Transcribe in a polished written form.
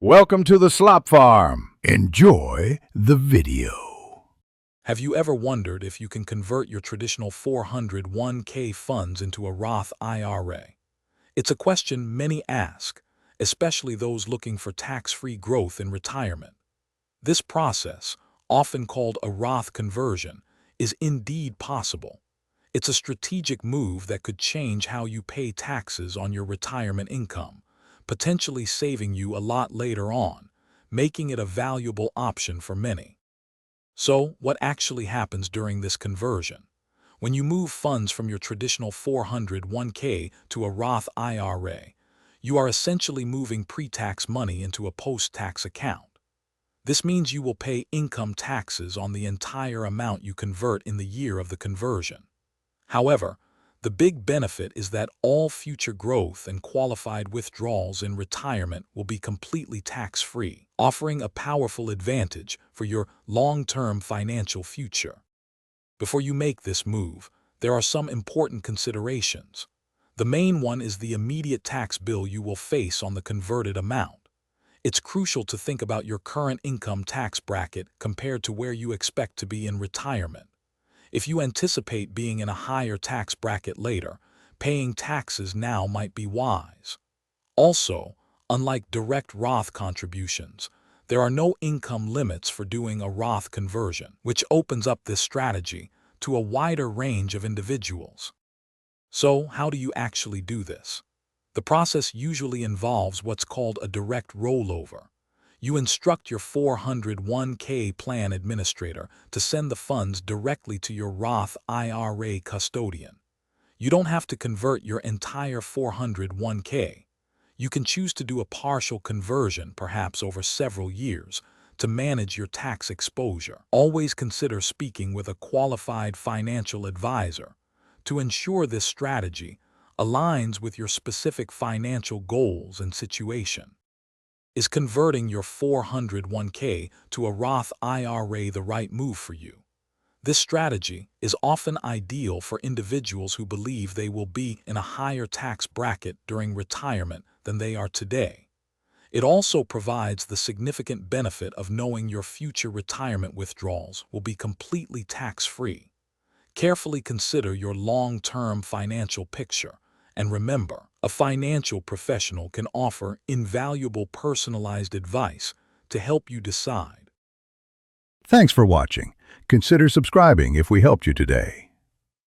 Welcome to the Slop Farm. Enjoy the video. Have you ever wondered if you can convert your traditional 401k funds into a Roth IRA? It's a question many ask, especially those looking for tax-free growth in retirement. This process, often called a Roth conversion, is indeed possible. It's a strategic move that could change how you pay taxes on your retirement income, potentially saving you a lot later on, making it a valuable option for many. So, what actually happens during this conversion? When you move funds from your traditional 401k to a Roth IRA, you are essentially moving pre-tax money into a post-tax account. This means you will pay income taxes on the entire amount you convert in the year of the conversion. However, the big benefit is that all future growth and qualified withdrawals in retirement will be completely tax-free, offering a powerful advantage for your long-term financial future. Before you make this move, there are some important considerations. The main one is the immediate tax bill you will face on the converted amount. It's crucial to think about your current income tax bracket compared to where you expect to be in retirement. If you anticipate being in a higher tax bracket later, paying taxes now might be wise. Also, unlike direct Roth contributions, there are no income limits for doing a Roth conversion, which opens up this strategy to a wider range of individuals. So, how do you actually do this? The process usually involves what's called a direct rollover. You instruct your 401k plan administrator to send the funds directly to your Roth IRA custodian. You don't have to convert your entire 401k. You can choose to do a partial conversion, perhaps over several years, to manage your tax exposure. Always consider speaking with a qualified financial advisor to ensure this strategy aligns with your specific financial goals and situation. Is converting your 401k to a Roth IRA the right move for you? This strategy is often ideal for individuals who believe they will be in a higher tax bracket during retirement than they are today. It also provides the significant benefit of knowing your future retirement withdrawals will be completely tax-free. Carefully consider your long-term financial picture. And remember, a financial professional can offer invaluable personalized advice to help you decide. Thanks for watching. Consider subscribing if we helped you today.